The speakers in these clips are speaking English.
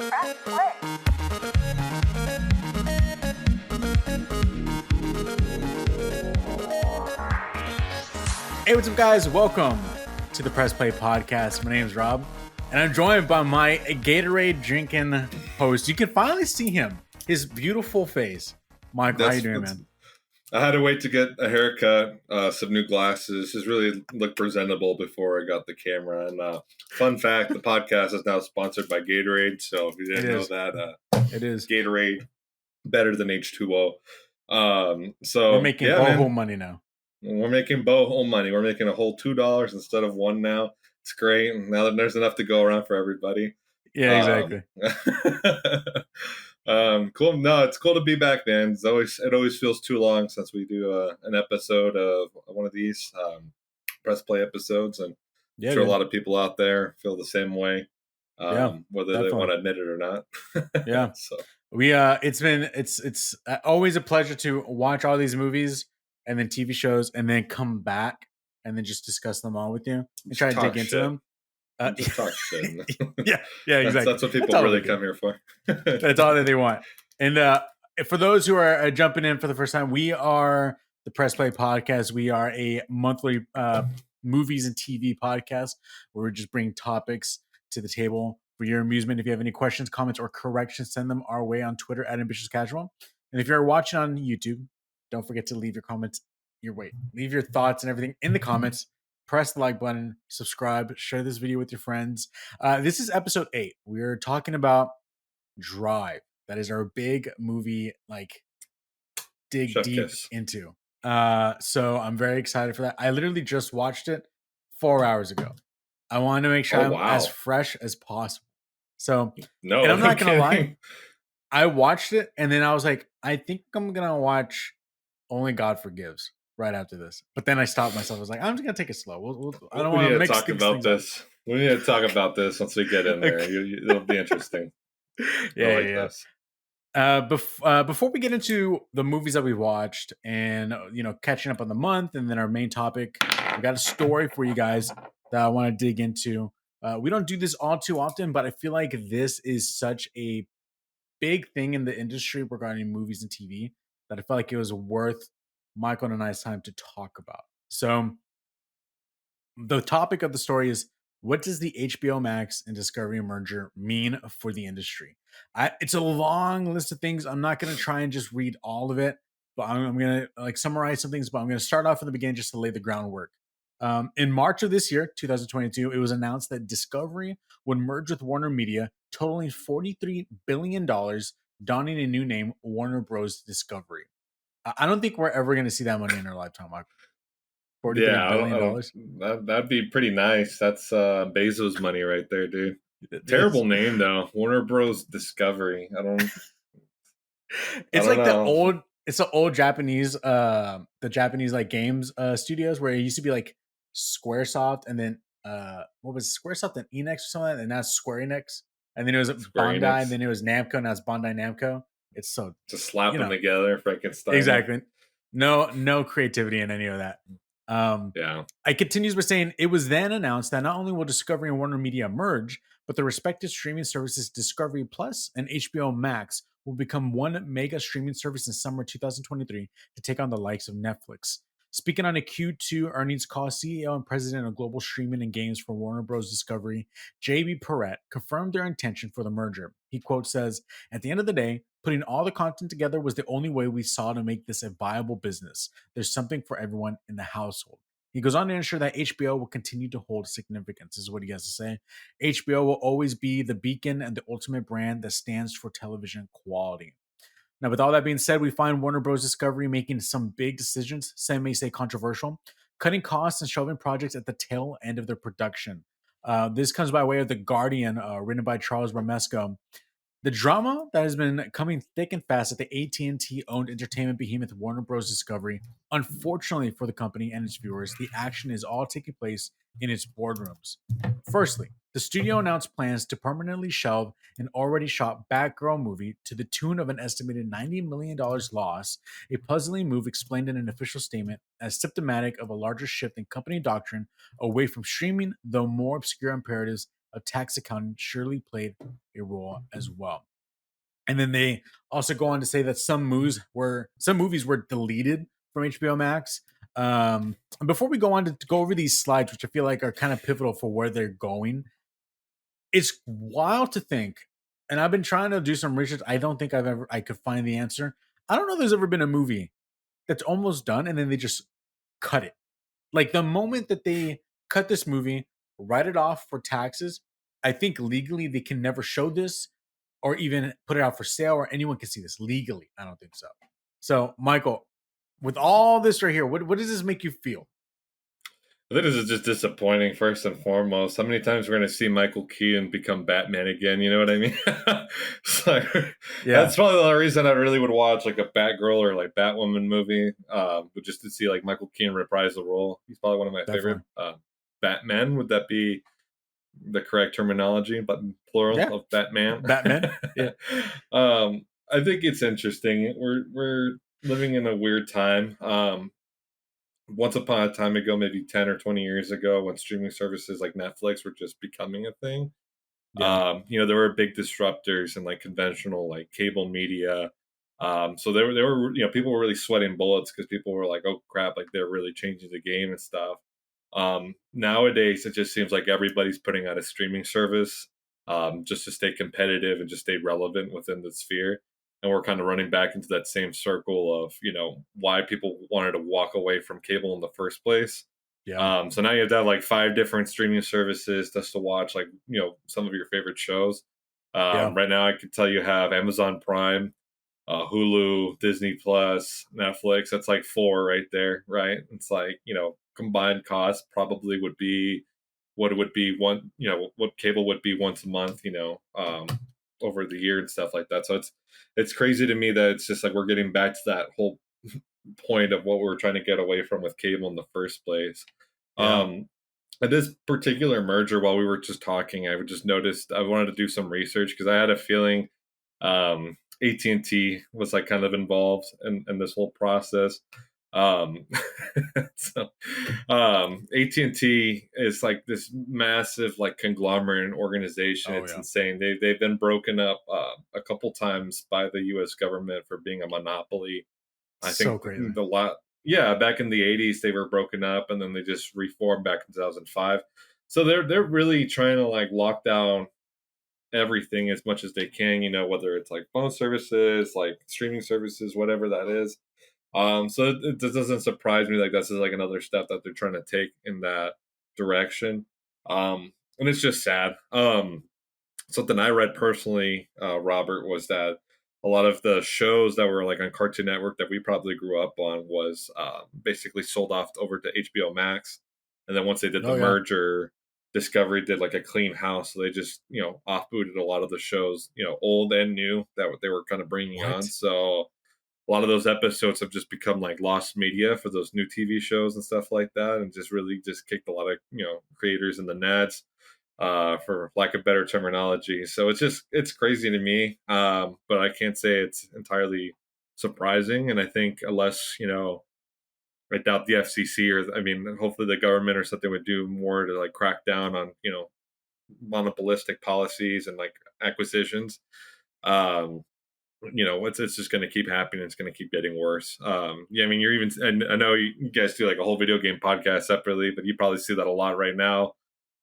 Press play. Hey, what's up, guys? Welcome to the Press Play Podcast. My name is Rob, and I'm joined by my Gatorade drinking host. You can finally see him, his beautiful face. Michael, how you doing, man? I had to wait to get a haircut, some new glasses, just really look presentable before I got the camera. And fun fact, the podcast is now sponsored by Gatorade. So if you didn't know that, it is Gatorade, better than H2O. So we're making boho money now. We're making boho money. We're making a whole $2 instead of $1 now. It's great. Now that there's enough to go around for everybody. Yeah, exactly. Cool. No, it's cool to be back, man. It always feels too long since we do an episode of one of these press play episodes, and I'm sure a lot of people out there feel the same way, whether definitely. They want to admit it or not. Yeah. So we it's always a pleasure to watch all these movies and then TV shows, and then come back and then just discuss them all with you and try to dig into them. Just talk shit. yeah, exactly. That's what people really come here for. That's all that they want. And for those who are jumping in for the first time, we are the Press Play Podcast. We are a monthly movies and TV podcast where we just bring topics to the table for your amusement. If you have any questions, comments, or corrections, send them our way on Twitter at Ambitious Casual. And if you're watching on YouTube, don't forget to leave your comments. Leave your thoughts and everything in the comments. Press the like button, subscribe, share this video with your friends. This is episode 8. We're talking about Drive. That is our big movie, dig Chef deep kiss. into. So I'm very excited for that. I literally just watched it 4 hours ago. I want to make sure I'm as fresh as possible. So, and I'm not going to lie. I watched it, and then I was like, I think I'm going to watch Only God Forgives right after this, but then I stopped myself. I was like, I'm just gonna take it slow. I don't want to mix talk about this. We need to talk about this once we get in there. It'll be interesting. Yeah. Before we get into the movies that we watched and catching up on the month, and then our main topic, we got a story for you guys that I want to dig into. We don't do this all too often, but I feel like this is such a big thing in the industry regarding movies and TV that I felt like it was worth Michael and I's time to talk about. So the topic of the story is, what does the HBO Max and Discovery merger mean for the industry? It's a long list of things. I'm not going to try and just read all of it, but I'm going to summarize some things, but I'm going to start off in the beginning just to lay the groundwork. In March of this year, 2022, it was announced that Discovery would merge with Warner Media, totaling $43 billion, donning a new name, Warner Bros. Discovery. I don't think we're ever going to see that money in our lifetime, Michael. $43 billion. That'd be pretty nice. That's Bezos money right there, dude. Terrible name though, Warner Bros. Discovery. It's like the old Japanese, the Japanese games studios where it used to be like SquareSoft, and then what was SquareSoft and Enix or something, and now it's Square Enix, and then it was Bandai, and then it was Namco, now it's Bandai Namco. It's so just slap them together, Frankenstein. Exactly. No creativity in any of that. It continues by saying it was then announced that not only will Discovery and Warner Media merge, but the respective streaming services Discovery Plus and HBO Max will become one mega streaming service in summer 2023 to take on the likes of Netflix. Speaking on a Q2 earnings call, CEO and president of global streaming and games for Warner Bros. Discovery, J.B. Perrette, confirmed their intention for the merger. He says, "At the end of the day, putting all the content together was the only way we saw to make this a viable business. There's something for everyone in the household." He goes on to ensure that HBO will continue to hold significance. This is what he has to say. HBO will always be the beacon and the ultimate brand that stands for television quality. Now, with all that being said, we find Warner Bros. Discovery making some big decisions, some may say controversial, cutting costs and shelving projects at the tail end of their production. This comes by way of The Guardian, written by Charles Romesco. The drama that has been coming thick and fast at the AT&T-owned entertainment behemoth Warner Bros. Discovery. Unfortunately for the company and its viewers, the action is all taking place in its boardrooms. Firstly, the studio announced plans to permanently shelve an already shot Batgirl movie to the tune of an estimated $90 million loss, a puzzling move explained in an official statement as symptomatic of a larger shift in company doctrine away from streaming, though more obscure imperatives of tax accounting surely played a role as well. And then they also go on to say that some movies were deleted from HBO Max. And before we go on to go over these slides, which I feel like are kind of pivotal for where they're going, it's wild to think. And I've been trying to do some research. I don't think I could find the answer. I don't know if there's ever been a movie that's almost done and then they just cut it. Like the moment that they cut this movie, write it off for taxes, I think legally they can never show this or even put it out for sale or anyone can see this legally. I don't think so. So, Michael, with all this right here, what does this make you feel? I think this is just disappointing, first and foremost. How many times we're going to see Michael Keaton become Batman again? You know what I mean? So, yeah. That's probably the only reason I really would watch like a Batgirl or like Batwoman movie, but just to see like Michael Keaton reprise the role. He's probably one of my favorite Batmen. Would that be the correct terminology? But plural of Batman. Batman. Yeah. I think it's interesting. We're living in a weird time. Once upon a time ago, maybe 10 or 20 years ago, when streaming services like Netflix were just becoming a thing, there were big disruptors in like conventional like cable media. So there were people were really sweating bullets because people were like, oh crap, like they're really changing the game and stuff. Nowadays, it just seems like everybody's putting out a streaming service just to stay competitive and just stay relevant within the sphere. And we're kind of running back into that same circle of why people wanted to walk away from cable in the first place. Yeah. So now you have to have like 5 different streaming services just to watch like some of your favorite shows. Right now, I could tell you have Amazon Prime, Hulu, Disney Plus, Netflix. That's like 4 right there, right? It's like combined cost probably would be what it would be what cable would be once a month. Over the year and stuff like that. So it's crazy to me that it's just like we're getting back to that whole point of what we were trying to get away from with cable in the first place. Yeah. At this particular merger, while we were just talking, I just noticed I wanted to do some research because I had a feeling AT&T was like kind of involved in this whole process. So AT&T is like this massive like conglomerate organization. It's insane. They've been broken up a couple times by the U.S. government for being a monopoly. I think back in the 80s they were broken up and then they just reformed back in 2005. So they're really trying to like lock down everything as much as they can, whether it's like phone services, like streaming services, whatever that is. So it doesn't surprise me like this is like another step that they're trying to take in that direction. And it's just sad. Something I read personally, Robert, was that a lot of the shows that were like on Cartoon Network that we probably grew up on was basically sold off over to HBO Max. And then once they did the merger, Discovery did like a clean house. So they just, off-booted a lot of the shows, old and new that they were kind of bringing on. So a lot of those episodes have just become like lost media for those new TV shows and stuff like that, and just really just kicked a lot of creators in the nets, for lack of better terminology. So it's crazy to me, but I can't say it's entirely surprising. And I think unless I doubt the FCC or hopefully the government or something would do more to like crack down on monopolistic policies and like acquisitions. It's just going to keep happening. It's going to keep getting worse. You're even, and I know you guys do like a whole video game podcast separately, but you probably see that a lot right now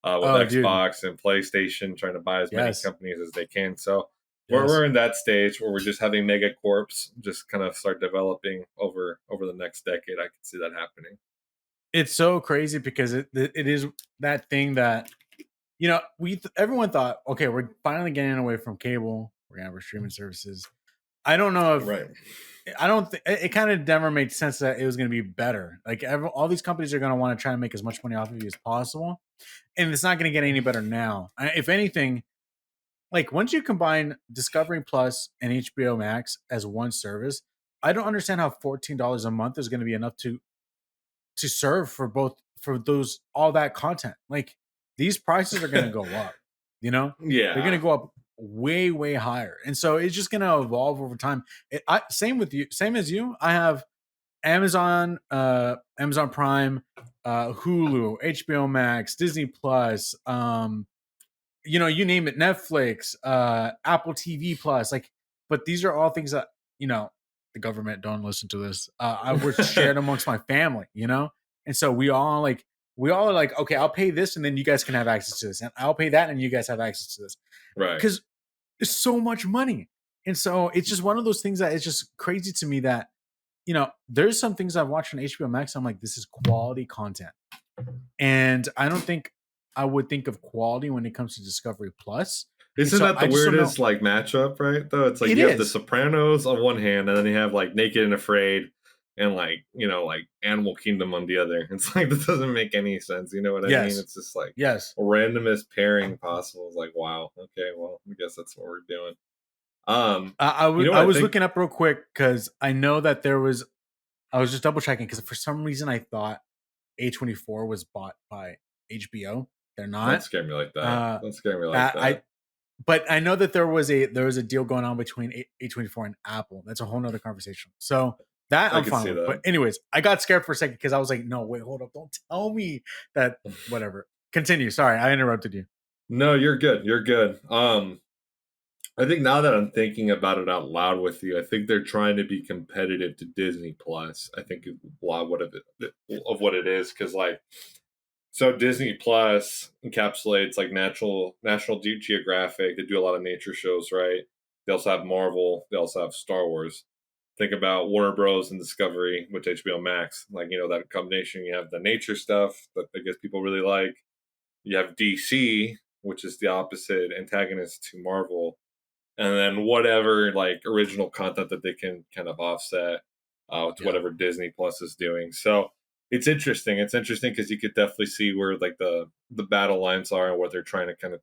with Xbox and PlayStation trying to buy as many companies as they can. So we're in that stage where we're just having mega corps just kind of start developing over the next decade. I can see that happening. It's so crazy because it is that thing that everyone thought, okay, we're finally getting away from cable. We're gonna have our streaming services. I don't know if I don't think it kind of never made sense that it was going to be better. Like all these companies are going to want to try to make as much money off of you as possible, and it's not going to get any better now. If anything, like once you combine Discovery Plus and HBO Max as one service, I don't understand how $14 a month is going to be enough to serve for all that content. Like these prices are going to go up. They're going to go up way higher, and so it's just going to evolve over time. Same as you. I have Amazon Prime, Hulu, HBO Max, Disney Plus, you know, you name it, Netflix, Apple TV Plus, like, but these are all things that, you know, the government don't listen to this. I was shared amongst my family, you know, and so we all are like, okay, I'll pay this, and then you guys can have access to this, and I'll pay that, and you guys have access to this, right? Because it's so much money, and so it's just one of those things that it's just crazy to me that, you know, there's some things I've watched on HBO Max. I'm like, this is quality content, and I don't think I would think of quality when it comes to Discovery Plus. Isn't that the weirdest like matchup, right? Though it's like you have The Sopranos on one hand, and then you have like Naked and Afraid, and like, you know, like Animal Kingdom on the other. It's like that doesn't make any sense. You know what I mean? It's just like randomest pairing possible. It's like, wow, okay, well, I guess that's what we're doing. I was looking up real quick because I know that there was. I was just double checking because for some reason I thought A24 was bought by HBO. They're not. Don't scare me like that. Don't scare me like that. But I know that there was a deal going on between A24 and Apple. That's a whole nother conversation. So that I'm fine with. But anyways, I got scared for a second because I was like, no, wait, hold up. Don't tell me that whatever. Continue. Sorry, I interrupted you. No, you're good. You're good. I think now that I'm thinking about it out loud with you, I think they're trying to be competitive to Disney Plus. I think a lot of what it is, because like, so Disney Plus encapsulates like National Geographic. They do a lot of nature shows, right? They also have Marvel. They also have Star Wars. Think about Warner Bros. And Discovery with HBO Max. Like, you know, that combination. You have the nature stuff that I guess people really like. You have DC, which is the opposite antagonist to Marvel. And then whatever like original content that they can kind of offset to whatever Disney Plus is doing. So it's interesting. It's interesting because you could definitely see where like the battle lines are and what they're trying to kind of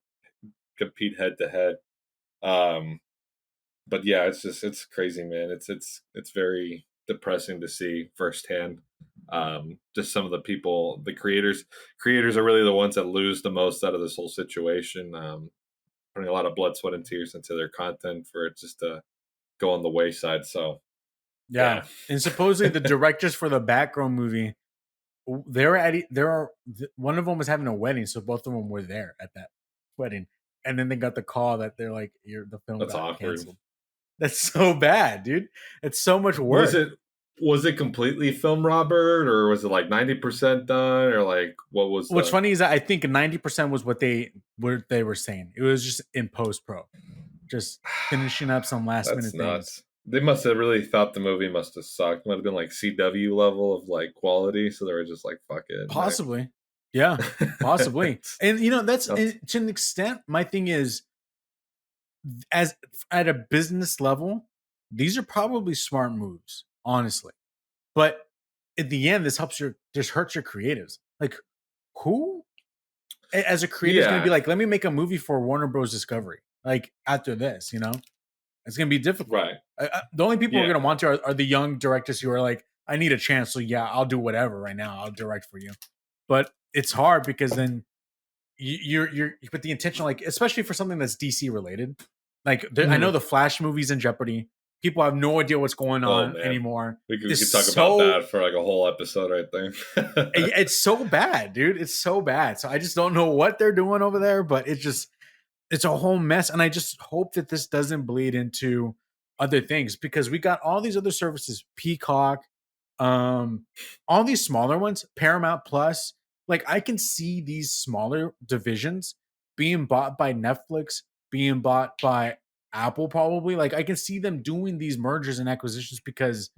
compete head to head. But yeah, it's crazy, man. It's very depressing to see firsthand. Just some of the people, the creators are really the ones that lose the most out of this whole situation. Putting a lot of blood, sweat, and tears into their content for it just to go on the wayside. So yeah. And supposedly the directors for the Batgirl movie, one of them was having a wedding, so both of them were there at that wedding, and then they got the call that they're like, the film got canceled. That's so bad, dude. It's so much work. Was it completely film, Robert, or was it like 90% done, or like what was? What's funny is that I think 90% was what they were saying. It was just in post-pro, just finishing up some last minute things. They must have really thought the movie must have sucked. It might have been like CW level of like quality, so they were just like, "Fuck it." Possibly, yeah, possibly. And you know, that's to an extent. My thing is, as at a business level, these are probably smart moves, honestly. But at the end, this hurts your creatives. Like, who as a creator is going to be like, let me make a movie for Warner Bros. Discovery? Like after this, you know, it's going to be difficult. Right. The only people who are going to want to are the young directors who are like, I need a chance, so yeah, I'll do whatever right now. I'll direct for you. But it's hard because then you put the intention, like, especially for something that's DC related. Like I know the Flash movie's in jeopardy. People have no idea what's going on anymore. We could talk about that for like a whole episode right there. It's so bad, dude. It's so bad. So I just don't know what they're doing over there, but it's a whole mess. And I just hope that this doesn't bleed into other things, because we got all these other services, Peacock, all these smaller ones, Paramount Plus. Like, I can see these smaller divisions being bought by Netflix, being bought by Apple, probably. Like, I can see them doing these mergers and acquisitions because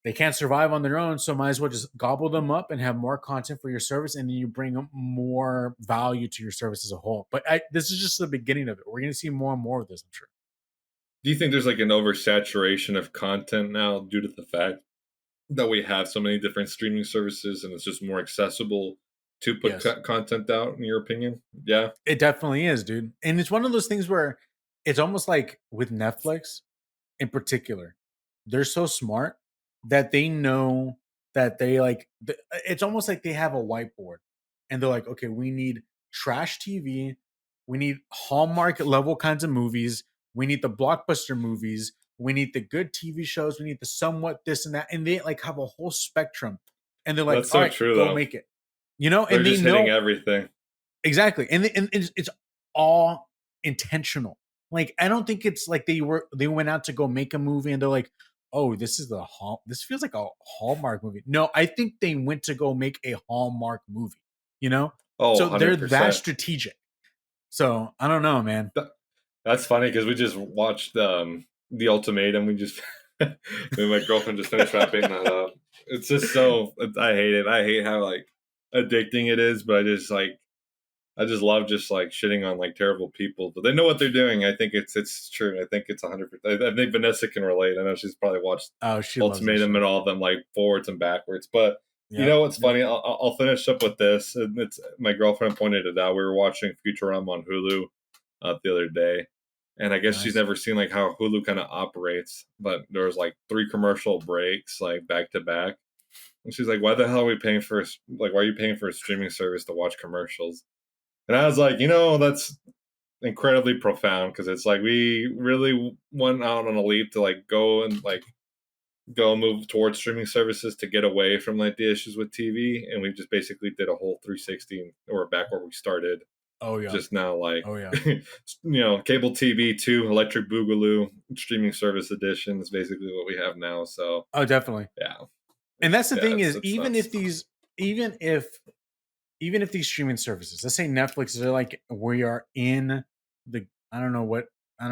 they can't survive on their own. So might as well just gobble them up and have more content for your service, and then you bring more value to your service as a whole. But this is just the beginning of it. We're going to see more and more of this, I'm sure. Do you think there's like an oversaturation of content now due to the fact that we have so many different streaming services and it's just more accessible to put content out, in your opinion? Yeah, it definitely is, dude. And it's one of those things where it's almost like with Netflix in particular, they're so smart that they know that they like, it's almost like they have a whiteboard and they're like, okay, we need trash TV. We need Hallmark level kinds of movies. We need the blockbuster movies. We need the good TV shows. We need the somewhat this and that. And they like have a whole spectrum. And they're like, all right, go make it. You know, they're and just hitting everything. Exactly. And it's all intentional. Like, I don't think it's like they went out to go make a movie and they're like, oh, this feels like a Hallmark movie. No, I think they went to go make a Hallmark movie, you know? Oh, So they're 100%. that strategic. So I don't know, man. That's funny because we just watched The Ultimatum. We just my girlfriend just finished wrapping that up. It's just so I hate it. I hate how like addicting it is, but I just love just like shitting on like terrible people, but they know what they're doing. I think it's true. I think it's 100%. I think Vanessa can relate. I know she's probably watched Ultimatum and all of them like forwards and backwards. But you know what's funny? I'll finish up with this. It's my girlfriend pointed it out. We were watching Futurama on Hulu the other day, and I guess she's never seen like how Hulu kind of operates. But there was like 3 commercial breaks like back to back, and she's like, "Why the hell are we paying for why are you paying for a streaming service to watch commercials?" And I was like, that's incredibly profound because it's like we really went out on a leap to like go move towards streaming services to get away from like the issues with TV, and we just basically did a whole 360, or back where we started. Oh yeah. Just now, like, oh yeah, cable TV 2, Electric Boogaloo, streaming service edition is basically what we have now. So, definitely, yeah. And that's the thing is, even if these streaming services, let's say Netflix, they're like, we are in the, I don't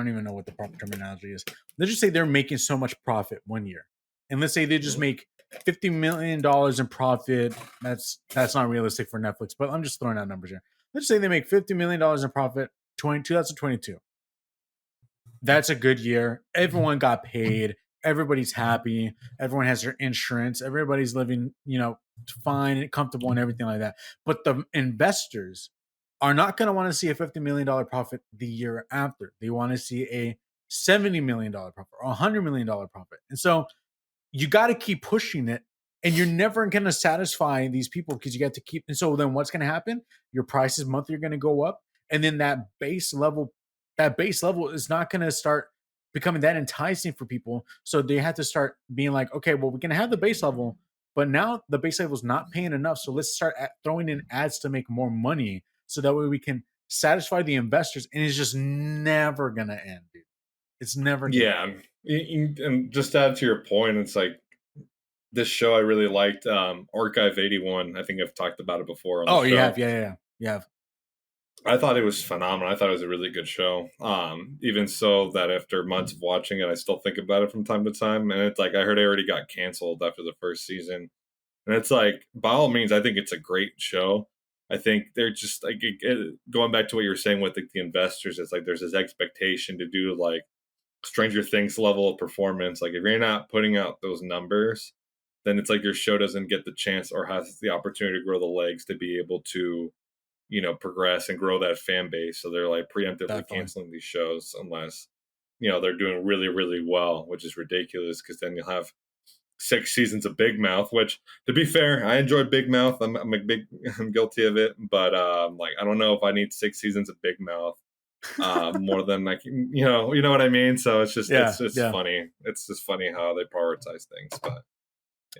even know what the proper terminology is. Let's just say they're making so much profit one year, and let's say they just make $50 million in profit. That's not realistic for Netflix, but I'm just throwing out numbers here. Let's say they make $50 million in profit 2022. That's a good year. Everyone got paid. Everybody's happy. Everyone has their insurance. Everybody's living, fine and comfortable and everything like that. But the investors are not going to want to see a $50 million profit the year after. They want to see a $70 million profit or $100 million profit. And so you got to keep pushing it, and you're never going to satisfy these people because you got to keep. And so then what's going to happen? Your prices monthly are going to go up. And then that base level is not going to start becoming that enticing for people. So they have to start being like, okay, well, we can have the base level, but now the base level is not paying enough. So let's start throwing in ads to make more money. So that way we can satisfy the investors. And it's just never going to end, dude. It's never going to end. And just to add to your point, it's like this show I really liked, Archive 81. I think I've talked about it before. On the show. You have? Yeah. I thought it was phenomenal. I thought it was a really good show. Even so that after months of watching it, I still think about it from time to time. And it's like, I heard it already got canceled after the first season. And it's like, by all means, I think it's a great show. I think they're just like, going back to what you were saying with like, the investors, it's like there's this expectation to do like Stranger Things level of performance. Like if you're not putting out those numbers, then it's like your show doesn't get the chance or has the opportunity to grow the legs to be able to, progress and grow that fan base. So they're like preemptively canceling these shows unless, they're doing really, really well, which is ridiculous because then you'll have 6 seasons of Big Mouth, which to be fair, I enjoy Big Mouth. I'm guilty of it, but like, I don't know if I need 6 seasons of Big Mouth more than like, you know what I mean? So it's just, it's funny. It's just funny how they prioritize things, but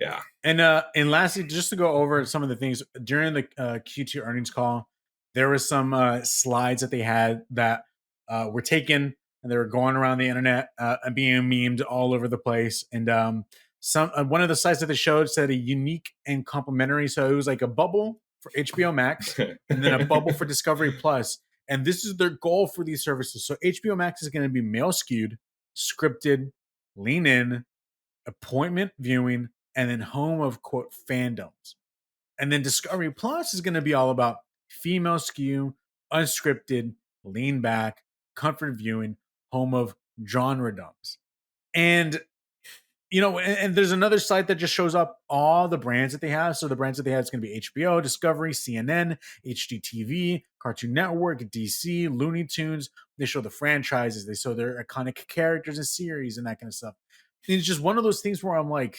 yeah. And lastly, just to go over some of the things during the Q2 earnings call, there was some slides that they had that were taken and they were going around the internet and being memed all over the place. And one of the slides that they showed said a unique and complimentary. So it was like a bubble for HBO Max and then a bubble for Discovery Plus. And this is their goal for these services. So HBO Max is going to be male skewed, scripted, lean in, appointment viewing, and then home of quote fandoms. And then Discovery Plus is going to be all about female skew, unscripted, lean back, comfort viewing, home of genre dumbs. And and there's another site that just shows up all the brands that they have. So the brands that they have is going to be HBO, Discovery, CNN, HGTV, Cartoon Network, DC, Looney Tunes. They show the franchises. They show their iconic characters and series and that kind of stuff. And it's just one of those things where I'm like,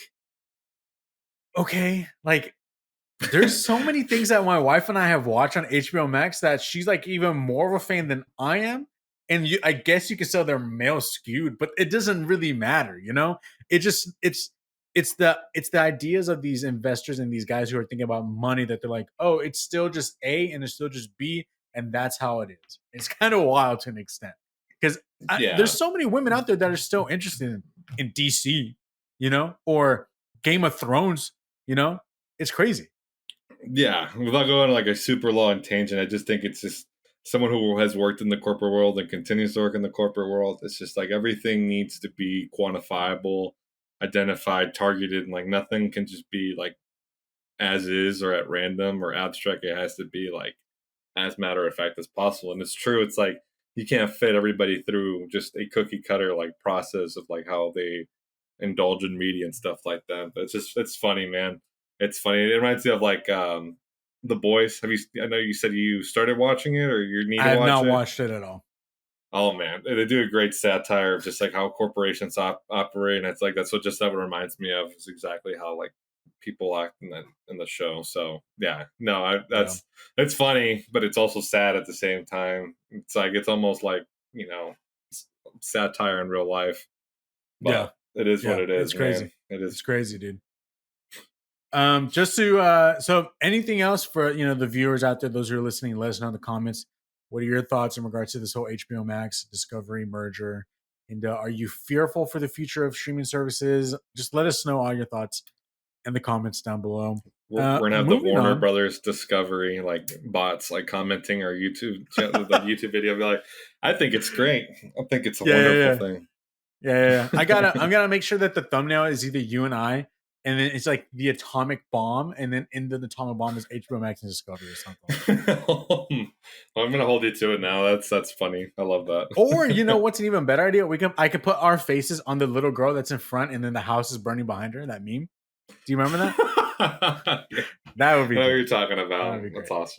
okay, like there's so many things that my wife and I have watched on HBO Max that she's like even more of a fan than I am. And I guess you could say they're male skewed, but it doesn't really matter, It just it's the ideas of these investors and these guys who are thinking about money that they're like, oh, it's still just A and it's still just B, and that's how it is. It's kind of wild to an extent because there's so many women out there that are still interested in DC, or Game of Thrones. It's crazy. Yeah, without going like a super long tangent, I just think it's just someone who has worked in the corporate world and continues to work in the corporate world. It's just like everything needs to be quantifiable, identified, targeted, and like nothing can just be like as is or at random or abstract. It has to be like as matter of fact as possible. And it's true. It's like you can't fit everybody through just a cookie cutter like process of like how they indulge in media and stuff like that. But it's funny, man. It's funny. It reminds me of like The Boys. I know you said you started watching it or you need to watch it. I have not watched it at all. Oh man, they do a great satire of just like how corporations operate, and it's like that's what reminds me of is exactly how like people act in the show. So yeah, no, it's funny, but it's also sad at the same time. It's like it's almost like satire in real life. But it is what it is. It's crazy. Man. It is. It's crazy, dude. Just to so anything else for the viewers out there, those who are listening, let us know in the comments. What are your thoughts in regards to this whole HBO Max Discovery merger? And are you fearful for the future of streaming services? Just let us know all your thoughts in the comments down below. We're gonna have the Warner Brothers Discovery like bots like commenting our YouTube the YouTube video. Be like, I think it's great. I think it's a wonderful thing. Yeah. I'm gonna make sure that the thumbnail is either you and I. And then it's like the atomic bomb, and then in the atomic bomb is HBO Max and Discovery or something. Well, I'm gonna hold you to it now. That's funny. I love that. Or what's an even better idea? I could put our faces on the little girl that's in front, and then the house is burning behind her. That meme. Do you remember that? That would be. I know what you're talking about. That's awesome.